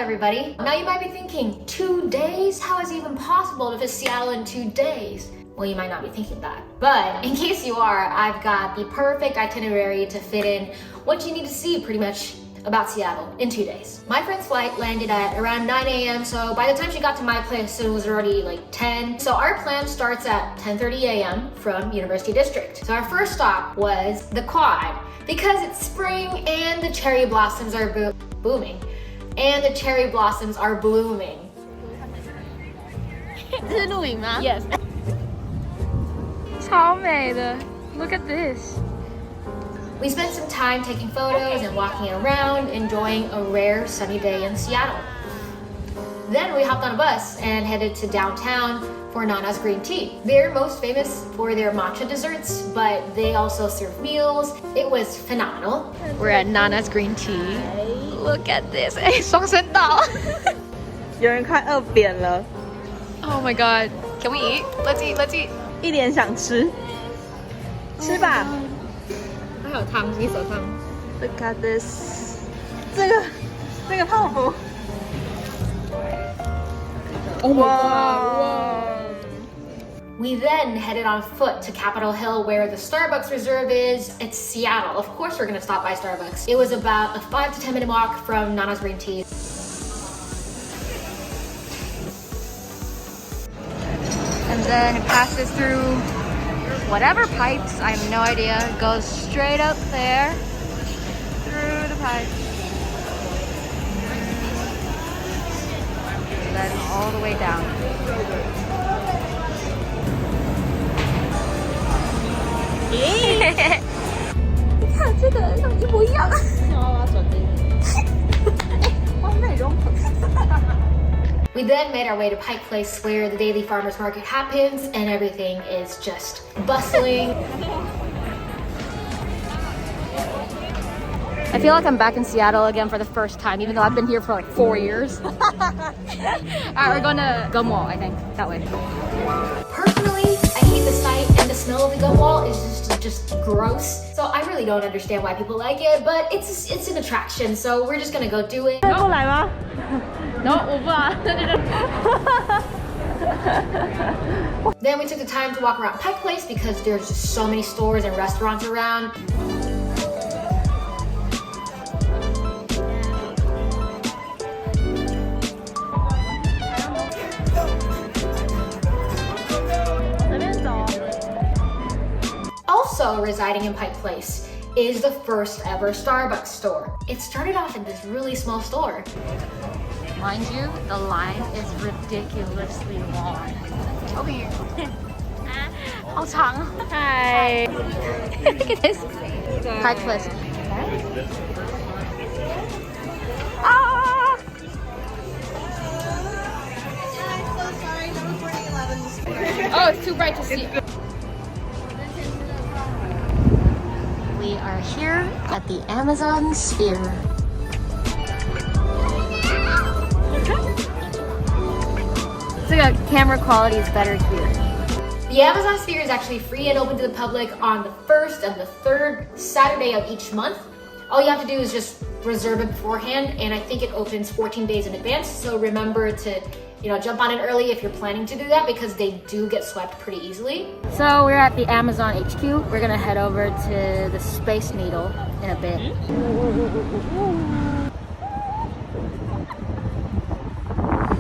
everybody. Now you might be thinking, 2 days? How is it even possible to visit Seattle in 2 days? Well, you might not be thinking that. But in case you are, I've got the perfect itinerary to fit in what you need to see pretty much about Seattle in 2 days. My friend's flight landed at around 9 a.m. so by the time she got to my place, it was already like 10. So our plan starts at 10:30 a.m. from University District. So our first stop was the Quad because it's spring and the cherry blossoms are booming. And the cherry blossoms are blooming. Yes. 超美的. Look at this. We spent some time taking photos and walking around, enjoying a rare sunny day in Seattle. Then we hopped on a bus and headed to downtown for Nana's Green Tea. They're most famous for their matcha desserts, but they also serve meals. It was phenomenal. We're at Nana's Green Tea. Look at this. 哎，双声道。有人快饿扁了。 Oh my god. Can we eat? Let's eat. Let's eat. 一脸想吃，吃吧。它还有汤，米手汤。 Look at this， 这个泡芙。哇！ We then headed on foot to Capitol Hill where the Starbucks Reserve is. It's Seattle. Of course we're gonna stop by Starbucks. It was about a 5 to 10 minute walk from Nana's Green Tea. And then it passes through whatever pipes, I have no idea. It goes straight up there through the pipe. And then all the way down. Yeah. 你看这个一模一样。我要转这个。完美融合。We then made our way to Pike Place where the daily farmers market happens and everything is just bustling. I feel like I'm back in Seattle again for the first time, even though I've been here for like 4 years. Alright, we're going to Gum Wall, I think, that way. Personally, I hate the sight and the smell of the gum wall is just gross. So I really don't understand why people like it, but it's an attraction, so we're just gonna go do it. 过来吗？ No, 我不啊。 Then we took the time to walk around Pike Place because there's just so many stores and restaurants around. Also residing in Pike Place is the first ever Starbucks store. It started off in this really small store. Mind you, the line is ridiculously long. Over here. 好长. Hi. Look at this. Pike Place. Ah! I'm so sorry, no recording 11. Oh, it's too bright to see. We are here at the Amazon Sphere. The camera quality is better here. The Amazon Sphere is actually free and open to the public on the 1st and the 3rd Saturday of each month. All you have to do is just reserve it beforehand, and I think it opens 14 days in advance. So remember to, jump on it early if you're planning to do that because they do get swept pretty easily. So we're at the Amazon HQ. We're gonna head over to the Space Needle in a bit.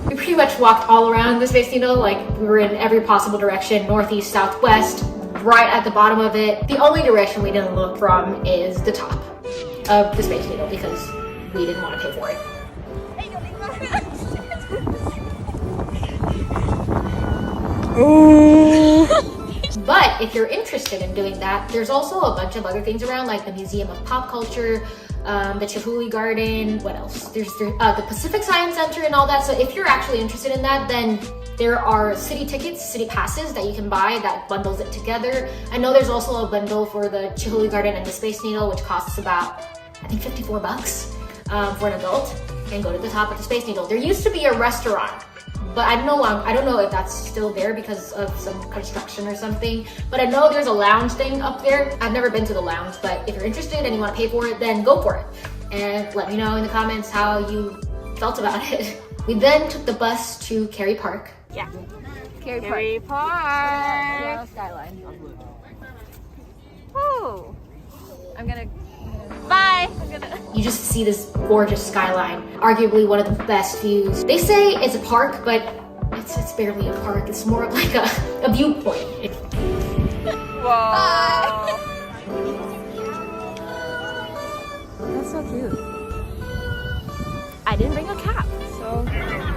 We pretty much walked all around the Space Needle, like we were in every possible direction, northeast, southwest, right at the bottom of it. The only direction we didn't look from is the top of the Space Needle because we didn't want to pay for it. But if you're interested in doing that, there's also a bunch of other things around, like the Museum of Pop Culture, the Chihuly Garden, what else? There's the Pacific Science Center and all that. So if you're actually interested in that, then there are city tickets, city passes that you can buy that bundles it together. I know there's also a bundle for the Chihuly Garden and the Space Needle, which costs about, I think, 54 bucks for an adult, and go to the top of the Space Needle. There used to be a restaurant, but I don't know if that's still there because of some construction or something. But I know there's a lounge thing up there. I've never been to the lounge, but if you're interested and you want to pay for it, then go for it. And let me know in the comments how you felt about it. We then took the bus to Kerry Park. Yeah. Kerry Park. Skyline. Woo! I'm gonna. Bye! You just see this gorgeous skyline, arguably one of the best views. They say it's a park, but it's barely a park. It's more of like a viewpoint. Wow. That's so cute. I didn't bring a cap, so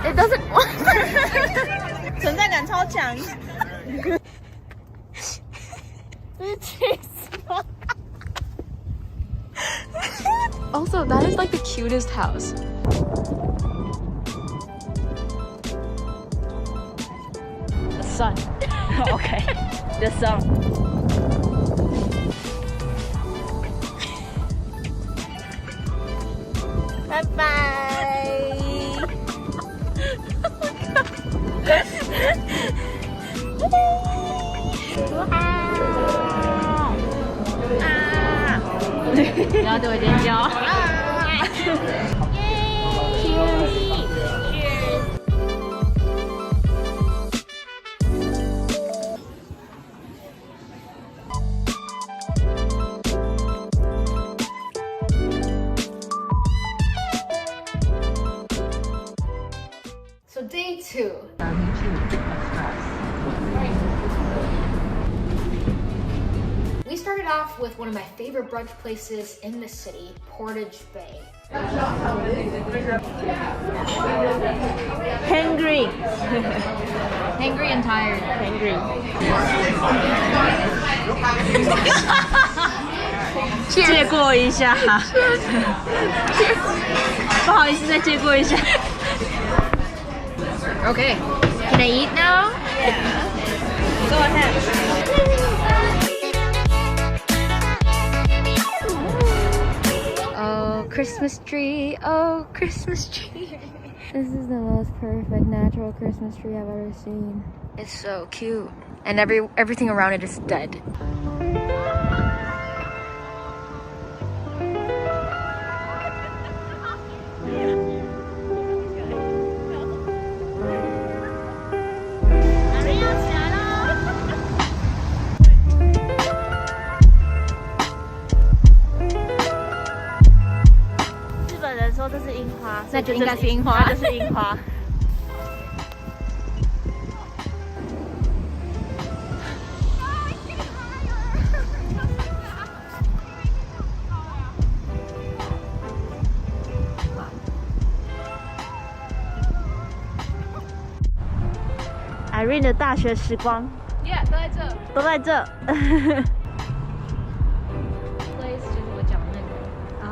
it doesn't work. 存在感超强。Also, that is like the cutest house. The sun. Okay. The sun. Bye bye. You要对我尖叫。So day 2. We started off with one of my favorite brunch places in the city, Portage Bay. Hungry. Hangry and tired. Hungry. 借过一下。不好意思，再借过一下。Okay. Can I eat now? Go ahead. Oh, Christmas tree. Oh, Christmas tree. This is the most perfect natural Christmas tree I've ever seen. It's so cute. And everything around it is dead. I read 的大学时光 Yeah, 都在这。都在这。 Place 就是我讲的那个。哦。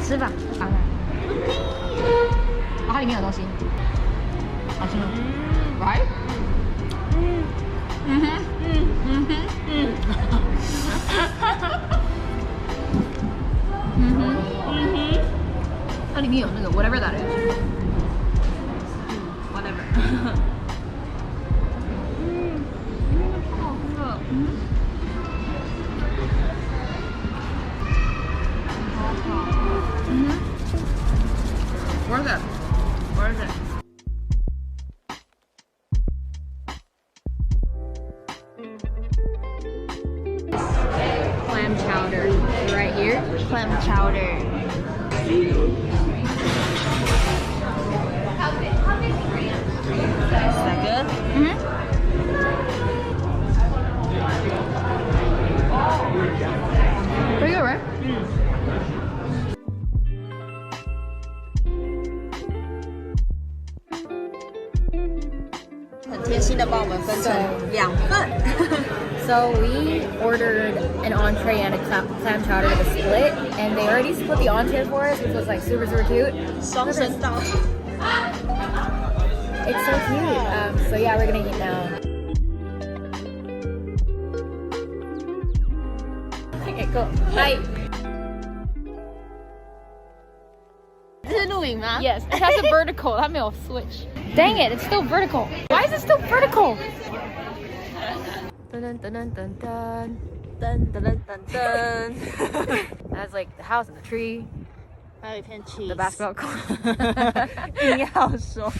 吃吧，尝看。它里面有东西，好吃吗？Right？ 它里面有那个 whatever that is。Whatever。好喝。Worth it. Worth it. Clam chowder right here. Clam chowder. Is that good? Mm-hmm. Pretty good, right? 很贴心的帮我们分成2份。 So we ordered an entree and a clam chowder with a split, and they already split the entree for us, which was like super cute. 双声道。 It's so cute. So yeah, we're gonna eat now. Okay, cool. Bye. 这是录影吗？ Yes, it has a vertical. 它没有 switch. Dang it, it's still vertical. Why is it still vertical? Dun, dun, dun, dun, dun, dun. 噔噔噔噔噔。 That's like the house and the tree, 还有一片 cheese。 the basketball court. 硬要说。